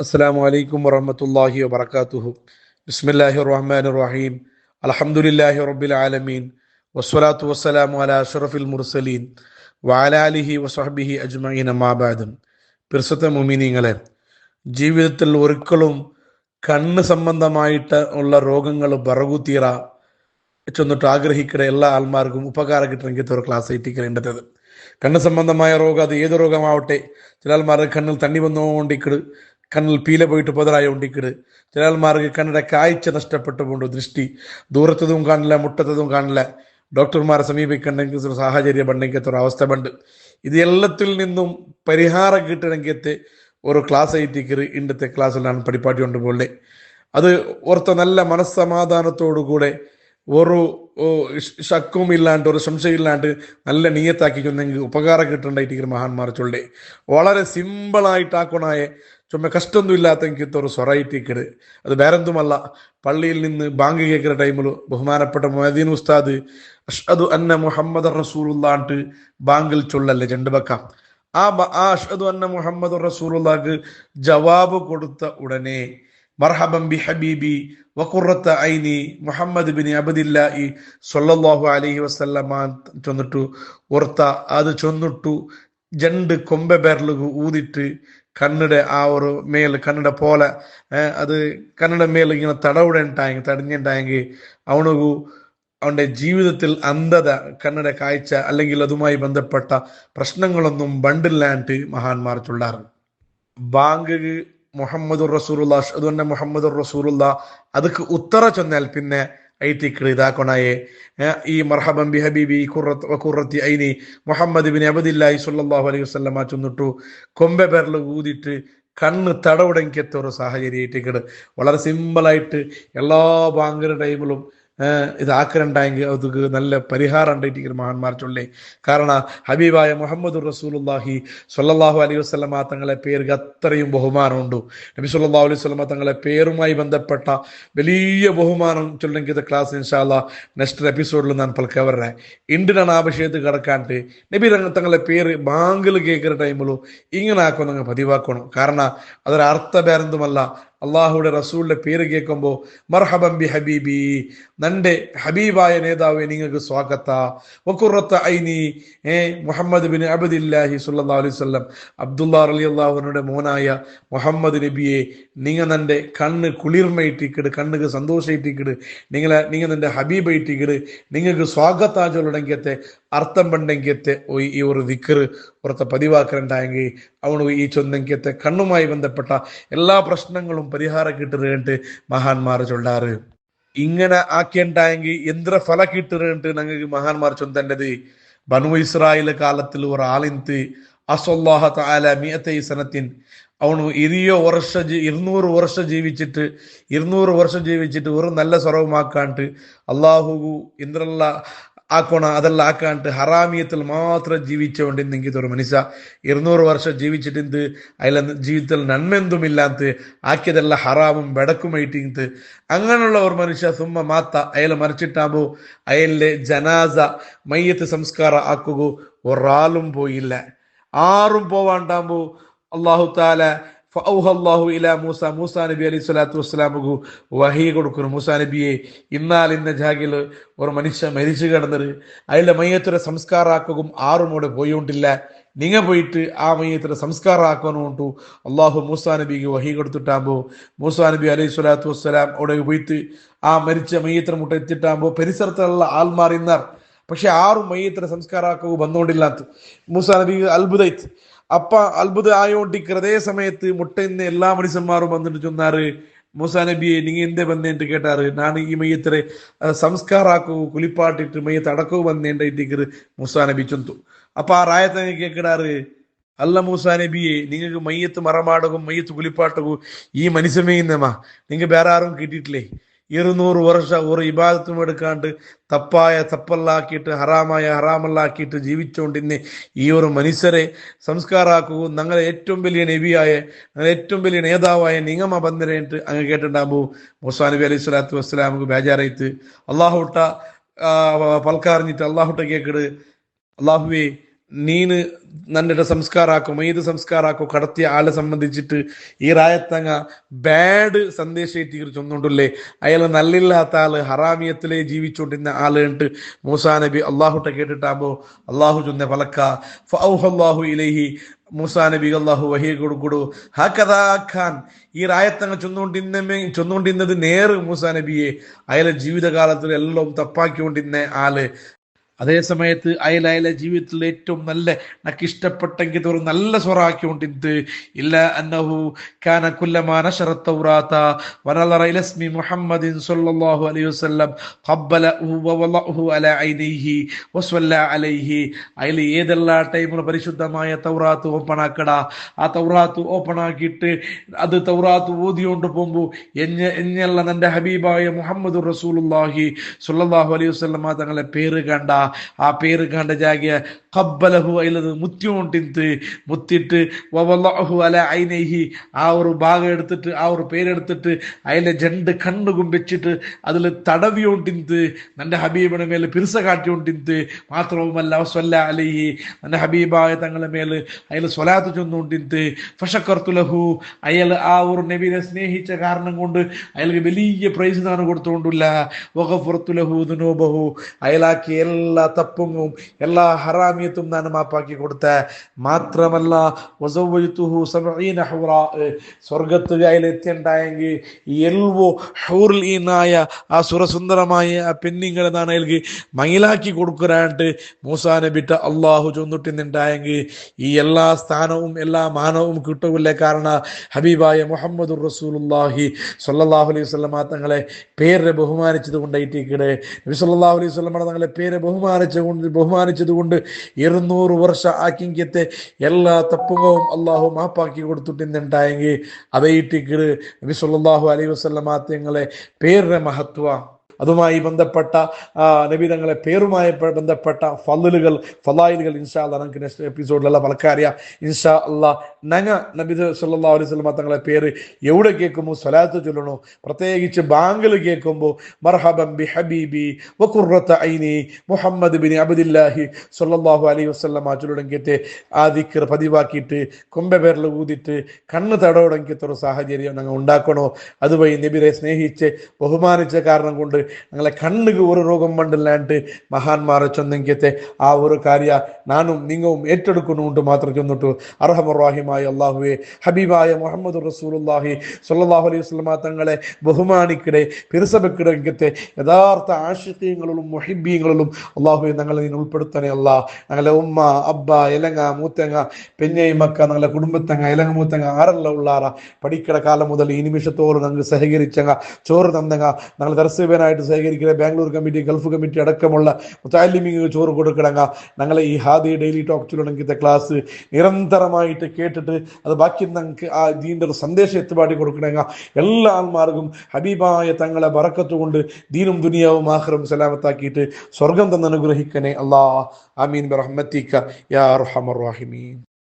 അസ്സലാമു അലൈക്കും വറഹ്മത്തുള്ളാഹി വബറകാതുഹു. ബിസ്മില്ലാഹിർ റഹ്മാനിർ റഹീം. അൽഹംദുലില്ലാഹി റബ്ബിൽ ആലമീൻ. വസ്സലാത്തു വസ്സലാമു അലാ അഷ്റഫിൽ മുർസലീൻ വഅലാ ആലിഹി വസഹ്ബിഹി അജ്മഈൻ. അമ്മാ ബഅദ്. പിർസത്തെ മുഅ്മിനീങ്ങളെ, ജീവിതത്തിൽ ഒരിക്കലും കണ്ണ് സംബന്ധമായിട്ട് ഉള്ള രോഗങ്ങൾ ബറകുതീറ ചെന്നിട്ട് ആഗ്രഹിക്കുന്ന എല്ലാ ആൾമാർക്കും ഉപകാരം കിട്ടണമെങ്കിൽ ഒരു ക്ലാസ് എത്തിക്കേണ്ടത്. കണ്ണ് സംബന്ധമായ രോഗം അത് ഏത് രോഗമാവട്ടെ. ചില ആൾമാർക്ക് കണ്ണിൽ തണ്ണി വന്നുകൊണ്ടിരിക്കട്, കണ്ണിൽ പീല പോയിട്ട് പൊതറായോണ്ടിക്കട്, ചില ആൾമാർക്ക് കണ്ണിന്റെ കാഴ്ച നഷ്ടപ്പെട്ടുകൊണ്ട് ദൃഷ്ടി ദൂരത്തതും കാണില്ല, മുട്ടത്തതും കാണില്ല. ഡോക്ടർമാരെ സമീപിക്കണമെങ്കിൽ ഒരു സാഹചര്യം ഉണ്ടെങ്കിൽ ഒരു അവസ്ഥ ഉണ്ട്. ഇത് എല്ലാത്തിൽ നിന്നും പരിഹാരം കിട്ടണമെങ്കിൽ ഒരു ക്ലാസ് എത്തിക്കറ് ഇന്നത്തെ ക്ലാസ്സിലാണ് പഠിപ്പാട്ടി കൊണ്ടുപോലെ. അത് ഓർത്ത നല്ല മനസ്സമാധാനത്തോടു കൂടെ ഒരു ശക്കും ഇല്ലാണ്ട് ഒരു സംശയം ഇല്ലാണ്ട് നല്ല നീയത്താക്കിക്കുന്നെങ്കിൽ ഉപകാരം കിട്ടണ്ടായിട്ട് മഹാന്മാർ ചൊല്ലേ. വളരെ സിമ്പിളായിട്ടാക്കണായ ചുമ കഷ്ടമൊന്നും ഇല്ലാത്തെങ്കിൽ ഒരു സൊറൈറ്റിക്കട്. അത് വേറെന്തുമല്ല, പള്ളിയിൽ നിന്ന് ബാങ്ക് കേൾക്കുന്ന ടൈമിൽ ബഹുമാനപ്പെട്ട മുഅദ്ദിൻ ഉസ്താദ് അഷ്ഹദു അന്ന മുഹമ്മദ് റസൂലുള്ളാഹ് ബാങ്കിൽ ചൊല്ലല്ലേ രണ്ട് വെക്കാം. ആ അഷ്ഹദു അന്ന മുഹമ്മദ് റസൂലുള്ളാഹ്ക്ക് ജവാബ് കൊടുത്ത ഉടനെ മർഹബൻ ബി ഹബീബി വഖുറത്ത ഐനി മുഹമ്മദ് ബിൻ അബ്ദില്ലാഹി സ്വല്ലല്ലാഹു അലൈഹി വസല്ലമ ചൊന്നിട്ടു ഓർത്ത അത് ചൊന്നിട്ടു രണ്ട് കൊമ്പ ബെർലുകു ഊതിട്ട് കണ്ണിടെ ആ ഒരു മേൽ കണ്ണിടെ പോലെ അത് കണ്ണിടെ മേൽ ഇങ്ങനെ തടഞ്ഞിട്ടായെങ്കിൽ അവന്റെ ജീവിതത്തിൽ അന്ധത, കണ്ണിടെ കാഴ്ച അല്ലെങ്കിൽ അതുമായി ബന്ധപ്പെട്ട പ്രശ്നങ്ങളൊന്നും ബണ്ടില്ലാണ്ട് മഹാന്മാർ ചൊല്ലാറ്. ബാങ്ക് മുഹമ്മദുർ റസൂലുള്ളാഹ് അഷ്ഹദു അന്ന മുഹമ്മദുർ റസൂലുള്ളാഹ് ಅದಕ್ಕೆ ಉತ್ತರ ಚೊನ್ನೆಲ್ പിന്നെ ಐತಿಕ್ರು ಇದಾಕೊಣಾಯೆ ಈ ಮರ್ಹಬಂ B ಹಬೀಬಿ ಕುರ್ರತಿ any Muhammad bin Abdillahi സ്വല്ലല്ലാഹു അലൈഹി വസല്ലമ ചൊന്നിട്ടു കൊമ്പെ ബെർല് ഊതിട്ട് കണ്ണ് തടവുടങ്ങിയെത്ത ഒരു സാഹചര്യം ഏറ്റിക്കട്. വളരെ സിമ്പിളായിട്ട് എല്ലാ ബാങ്കിന്റെ ടൈമിലും ഇതാക്കലുണ്ടായെങ്കിൽ അത് നല്ല പരിഹാരം ഉണ്ടായിട്ട് മഹാന്മാർ ചൊല്ലേ. കാരണം ഹബീബായ മുഹമ്മദ് റസൂലുള്ളാഹി സ്വല്ലല്ലാഹു അലൈഹി വസല്ലമ തങ്ങളെ പേർക്ക് അത്രയും ബഹുമാനമുണ്ട്. നബി സ്വല്ലല്ലാഹു അലൈഹി വസല്ലമ തങ്ങളെ പേരുമായി ബന്ധപ്പെട്ട വലിയ ബഹുമാനം ചൊല്ലെങ്കിൽ ക്ലാസ് ഇൻഷാ അല്ലാഹ് നെക്സ്റ്റ് എപ്പിസോഡിൽ ഞാൻ പൽക്കവറേ. ഇണ്ടിനാണ് ആ വിഷയത്തിൽ കിടക്കാണ്ട് നബി തങ്ങളെ പേര് ബാങ്കിൽ കേൾക്കുന്ന ടൈമിലും ഇങ്ങനെ ആക്കണം, പതിവാക്കണം. കാരണം അതൊരു അർത്ഥബേരന്തുമല്ല. അള്ളാഹുടെ റസൂലിന്റെ പേര് കേൾക്കുമ്പോൾ മർഹബൻ ബി ഹബീബി, നന്റെ ഹബീബായ നേതാവെ നിങ്ങൾക്ക് സ്വാഗത. വഖുറത്ത ഐനി മുഹമ്മദ് ബിൻ അബ്ദില്ലാഹി സ്വല്ലല്ലാഹു അലൈഹി വസല്ലം, അബ്ദുല്ലാഹ് റളിയല്ലാഹു അൻഹുവിന്റെ മോനായ മുഹമ്മദ് നബിയെ നിങ്ങൾ നന്റെ കണ്ണ് കുളിർമയിട്ടിക്കട്, കണ്ണുക്ക് സന്തോഷയിട്ടിക്കട്, നിങ്ങൾ നിന്റെ ഹബീബയിട്ടിക്കട്, നിങ്ങൾക്ക് സ്വാഗത ചൊല്ലണമെങ്കിൽ അർത്ഥം പണ്ടെങ്കിൽ ഈ ഒരു ദിക്റ് പുറത്തെ പതിവാക്കലുണ്ടായെങ്കിൽ അവന് ഈ ചൊന്നെങ്കിൽ കണ്ണുമായി ബന്ധപ്പെട്ട എല്ലാ പ്രശ്നങ്ങളും പരിഹാരം കിട്ടുന്നുണ്ട് മഹാന്മാർ ചൊല്ലാറ്. ഇങ്ങനെ ആക്കിയുണ്ടായെങ്കിൽ എന്ത്ര ഫല കിട്ടുന്നുണ്ട് ഞങ്ങൾക്ക് മഹാന്മാർ ചൊന്തേണ്ടത്. ബനു ഇസ്രായേൽ കാലത്തിൽ ഒരാളിന്ത് അസ്വല്ലാഹ തആല മിഅത്തൈ സനത്തിൻ, അവന് 200 വർഷം ജീവിച്ചിട്ട് ഒരു നല്ല സ്വറവുമാക്കാണ്ട് അള്ളാഹു ഇന്ദ്രല്ല ആക്കണ അതെല്ലാം ആക്കാണ്ട് ഹറാമിയത്തിൽ മാത്രം ജീവിച്ചുകൊണ്ടിരുന്നെങ്കിൽ ഒരു മനുഷ്യ 200 വർഷം ജീവിച്ചിട്ട് അതിലെ ജീവിതത്തിൽ നന്മെന്തുമില്ലാത്ത ആക്കിയതെല്ലാം ഹറാമും വെടക്കുമായിട്ട് അങ്ങനെയുള്ള ഒരു മനുഷ്യ സുമ്മ മാത്ത അയാൾ മരിച്ചിട്ടാകുമ്പോൾ അയാളുടെ ജനാസ മയ്യത്ത് സംസ്കാരം ആക്കുക ഒരാളും പോയില്ല, ആരും പോവാണ്ടാകുമ്പോൾ അള്ളാഹു താല ഫൗഹല്ലാഹു ഇലാ മൂസാ നബി അലൈഹി സ്വലാത്തു വസ്സലാമുക്ക് വഹി കൊടുക്കുന്നു. മൂസാ നബിയെ, ഇന്ന ജാഗിൽ ഒരു മനുഷ്യ മരിച്ചു കിടന്നത് അതിലെ മയ്യത്തിനെ സംസ്കാരമാക്കുകയും ആറുമോടെ പോയോണ്ടില്ല, നിങ്ങൾ പോയിട്ട് ആ മയ്യത്തിനെ സംസ്കാരമാക്കാനുണ്ടു അള്ളാഹു മൂസാ നബിക്ക് വഹി കൊടുത്തിട്ടാകുമ്പോൾ മൂസാ നബി അലൈഹി സ്വലാത്തു വസ്സലാം അവിടെ പോയിട്ട് ആ മരിച്ച മയ്യത്തിനെ മുട്ട എത്തിയിട്ടാകുമ്പോൾ പരിസരത്തുള്ള ആൾമാർ ഇന്നാർ. പക്ഷെ ആറും മയ്യത്തിനെ സംസ്കാരമാക്കുക വന്നുകൊണ്ടില്ലാത്ത മൂസാ നബി അത്ഭുതമായിട്ട്. അപ്പ അത്ഭുത ആയോണ്ടിക്ക് അതേ സമയത്ത് മുട്ടയിന്ന് എല്ലാ മനുഷ്യന്മാരും വന്നിട്ട് ചൊന്നാറ്, മൂസാ നബിയെ നീ എന്തേ വന്നേട്ട് കേട്ടാറ്, ഞാൻ ഈ മയ്യത്തിനെ സംസ്കാരാക്കൂ കുളിപ്പാട്ടിട്ട് മയ്യത്ത് അടക്കവും വന്നേണ്ടിട്ട് മൂസാ നബി ചൊന്തു. അപ്പൊ ആ റായത്തെ കേക്കിടാറ്, അല്ല മൂസാ നബിയെ, നിങ്ങൾക്ക് മയ്യത്ത് മറമാടകും മയ്യത്ത് കുളിപ്പാട്ടകും ഈ മനുഷ്യമേന്നമാ നിങ്ങൾ വേറെ ആരും കിട്ടിയിട്ടില്ലേ? 200 വർഷം ഒരു ഇബാദത്തും എടുക്കാണ്ട് തപ്പായ തപ്പല്ലാക്കിയിട്ട് ഹറാമായ ഹറാമല്ലാക്കിയിട്ട് ജീവിച്ചുകൊണ്ടിരുന്ന ഈ ഒരു മനുഷ്യരെ സംസ്കാരാക്കുകയും ഞങ്ങളെ ഏറ്റവും വലിയ നബിയായ ഏറ്റവും വലിയ നേതാവായ നിങ്ങമ ബന്ധനായിട്ട് അങ്ങ് കേട്ടിട്ടുണ്ടാകുമ്പോൾ മൂസാ നബി അലൈഹി സ്വലാത്തു വസ്സലാമുക്ക് ബേജാറായിട്ട് അള്ളാഹുട്ട പൽക്കാറിഞ്ഞിട്ട് അള്ളാഹുട്ട കേക്കിട്, അള്ളാഹുവേ ನೀನು ನನ್ನಿட ಸಂಸ್ಕಾರ ಹಾಕೋ ಮೈದು ಸಂಸ್ಕಾರ ಹಾಕೋ ಕಡತಿಯ ಆಳ ಸಂಬಂಧಿಸಿಟ್ಟು ഈ റായത്തങ്ങ ബാഡ് സന്ദേശം എത്തിയിട്ട് ചൊന്നുകൊണ്ടല്ലേ അയാൾ നല്ലില്ലാത്ത ആള് ഹറാമിയത്തിലെ ജീവിച്ചുകൊണ്ടിരുന്ന ആള് ഉണ്ട് മൂസാ നബി അള്ളാഹുട്ട കേട്ടിട്ടാകുമ്പോ അള്ളാഹു ചൊന്ന പലക്ക ഫൗഹല്ലാഹു ഇലൈഹി മൂസാ നബി അള്ളാഹു വഹിയ കൊടുക്കൊടു ഹാക്കഥാ ഖാൻ ഈ റായത്തങ്ങ ചൊന്നുകൊണ്ടിരുന്നത് നേര് മൂസാ നബിയെ അയാളെ ജീവിതകാലത്തിൽ എല്ലാം തപ്പാക്കിക്കൊണ്ടിരുന്ന ആള് അതേ സമയത്ത് അയലെ ജീവിതത്തിൽ ഏറ്റവും നല്ല നക്ക് ഇഷ്ടപ്പെട്ടെങ്കിൽ ഒരു നല്ല സ്വറാക്കിക്കൊണ്ടിരുന്നത് ഇല്ല അന്നഹു കാന കുല്ലമാ നശറ തൗറാത വനളറ ഇല ഇസ്മി മുഹമ്മദിൻ സ്വല്ലല്ലാഹു അലൈഹി വസല്ലം ഖബ്ബലഹു വവളഹു അലാ ഐനിഹി വസ്വല്ല അലൈഹി അയൽ ഏതെല്ലാ ടൈമിലും പരിശുദ്ധമായ തൗറാത്ത് ഓപ്പൺ ആക്കട ആ തൗറാത്ത് ഓപ്പൺ ആക്കിയിട്ട് അത് തൗറാത്ത് ഓതിയോണ്ട് പോകുമ്പോൾ എഞ്ഞല്ല എൻ്റെ ഹബീബായ മുഹമ്മദുർ റസൂലുള്ളാഹി സ്വല്ലല്ലാഹു അലൈഹി വസല്ലം തങ്ങളെ പേര് കണ്ട ആ പേര് കണ്ട ജാഗിയ ഖബ്ബലഹു അയിലത് മുത്തിയോണ്ടിന്ത് മുത്തിട്ട് വവളഹു അലാ ഐനൈഹി ആ ഒരു ഭാഗം എടുത്തിട്ട് ആ ഒരു പേരെടുത്തിട്ട് അതിലെ രണ്ട് കണ്ണുകും വെച്ചിട്ട് അതിൽ തടവിയോണ്ടിന്ത് എൻ്റെ ഹബീബിന്റെ മേൽ പിരിസ കാട്ടിയോണ്ടിന്ത് മാത്രവുമല്ല സ്വല്ല അലൈഹി എൻ്റെ ഹബീബായ തങ്ങളുടെ മേൽ അയാൾ സ്വലാത്ത് ചൊന്നുകൊണ്ടിന്ത് ഫശക്കർത്തുലഹു അയാൾ ആ ഒരു നബിനെ സ്നേഹിച്ച കാരണം കൊണ്ട് അയാൾക്ക് വലിയ പ്രൈസ് നാണ് കൊടുത്തുകൊണ്ടില്ല വഗഫർത്തുലഹു ദുനൂബഹു അയാളാക്കി എല്ലാ തപ്പും എല്ലാ ഹറാമിയത്തും നാണ് മാപ്പാക്കി കൊടുത്ത മാത്രമല്ല സ്വർഗത്ത് എത്തിയുണ്ടായെങ്കിൽ എൽവോ ഹൗറിൽ ഈനായ ആ സുരസുന്ദരമായ ആ പെണ്ണിങ്ങളെ നാണ് അയാൾക്ക് മയിലാക്കി കൊടുക്കാനായിട്ട് മൂസാ നബിട്ട് അള്ളാഹു ചൊന്നിട്ടുണ്ടായെങ്കിൽ ഈ എല്ലാ സ്ഥാനവും എല്ലാ മാനവും കിട്ടൂല്ലേ കാരണം ഹബീബായ മുഹമ്മദുർ റസൂലുള്ളാഹി സ്വല്ലല്ലാഹു അലൈഹി വസല്ലം തങ്ങളെ പേരെ ബഹുമാനിച്ചത് കൊണ്ടായിട്ടിക്കടെ നബി സല്ലല്ലാഹു അലൈഹി വസല്ലം തങ്ങളെ പേരെ ബഹുമാനിച്ചത് കൊണ്ട് 200 വർഷം ആക്കിങ്കത്തെ എല്ലാ തപ്പുകവും അള്ളാഹു മാപ്പാക്കി കൊടുത്തിട്ടുണ്ടായെങ്കിൽ അതേറ്റിക്കട് നബി സല്ലല്ലാഹു അലൈഹി വസല്ലം തങ്ങളെ പേരുടെ മഹത്വ അതുമായി ബന്ധപ്പെട്ട നബി തങ്ങളെ പേരുമായി ബന്ധപ്പെട്ട ഫലായിലുകൾ ഇൻഷാ അല്ലാഹ് നമുക്ക് നെക്സ്റ്റ് എപ്പിസോഡിലുള്ള പലക്കറിയാം ഇൻഷാ അല്ലാഹ് നങ്ങ നബി സല്ലല്ലാഹു അലൈഹി വസല്ലം തങ്ങളെ പേര് എവിടെ കേൾക്കുമ്പോൾ സ്വലാത്ത് ചൊല്ലണോ പ്രത്യേകിച്ച് ബാങ്കിൽ കേൾക്കുമ്പോൾ മർഹബൻ ബി ഹബീബി വഖുറത ഐനി മുഹമ്മദ് ബിൻ അബ്ദുല്ലാഹി സല്ലല്ലാഹു അലൈഹി വസല്ലം ചൊല്ലണമെങ്കിൽ ആ ദിക്ർ പതിവാക്കിയിട്ട് കൊമ്പ പേരിൽ ഊതിയിട്ട് കണ്ണ് തടവണമെങ്കിൽ ഒരു സാഹചര്യം ഞങ്ങൾ ഉണ്ടാക്കണോ അതുവഴി നബിയെ സ്നേഹിച്ച് ബഹുമാനിച്ച കാരണം കൊണ്ട് ഞങ്ങളെ കണ്ണുക്ക് ഒരു രോഗം പണ്ടില്ലാണ്ട് മഹാന്മാരെ ചൊന്നെങ്കിത്തെ ആ ഒരു കാര്യ നാനും നിങ്ങളും ഏറ്റെടുക്കുന്നുണ്ട് മാത്രം ചൊന്നിട്ടു അർഹമർ-റഹീമായ അല്ലാഹുവേ ഹബീബായ മുഹമ്മദ് റസൂലുള്ളാഹി സ്വല്ലല്ലാഹു അലൈഹി വസല്ലം തങ്ങളെ ബഹുമാനിക്കടെ പിറസബക്കിടങ്കത്തെ യഥാർത്ഥ ആശിഖീങ്ങളിലും മുഹിബ്ബീങ്ങളിലും അല്ലാഹുവേ ഞങ്ങളെ നീ ഉൾപ്പെടുത്തണേ അല്ലാ ഞങ്ങളെ ഉമ്മ അബ്ബ ഇലങ്ങ മൂത്തങ്ങ പെഞ്ഞൈ മക്ക ഞങ്ങളെ കുടുംബത്തങ്ങ ഇലങ്ങ മൂത്തങ്ങ ആരെല്ലാം ഉള്ളാറ പഠിക്കട കാലം മുതൽ ഈ നിമിഷത്തോളം ഞങ്ങൾ സഹകരിച്ചങ്ങ ചോറ് തന്നങ്ങ ഞങ്ങൾ ദർശകനായിട്ട് സഹകരിക്കുന്ന ബാംഗ്ലൂർ കമ്മിറ്റി ഗൾഫ് കമ്മിറ്റി അടക്കമുള്ള മുത്താലിമിങ്ങൾ ചോറ് കൊടുക്കണങ്ങ ഞങ്ങളെ ഈ ഹാദി ഡെയിലി ടോക്സിലുണ്ടെങ്കിലത്തെ ക്ലാസ് നിരന്തരമായിട്ട് കേട്ടിട്ട് അത് ബാക്കി ഞങ്ങൾക്ക് ആ ദീൻ്റെ ഒരു സന്ദേശം എത്തുപാടി കൊടുക്കണങ്ങ എല്ലാ ആൾമാർക്കും ഹബീബായ തങ്ങളെ ബറക്കത്ത് കൊണ്ട് ദീനും ദുനിയാവും ആഖിറവും സലാമത്താക്കിയിട്ട് സ്വർഗം തന്നെ അനുഗ്രഹിക്കണേ അല്ലാ ആമീൻ ബിറഹ്മതിക യാ അർഹമർ റഹീമീൻ.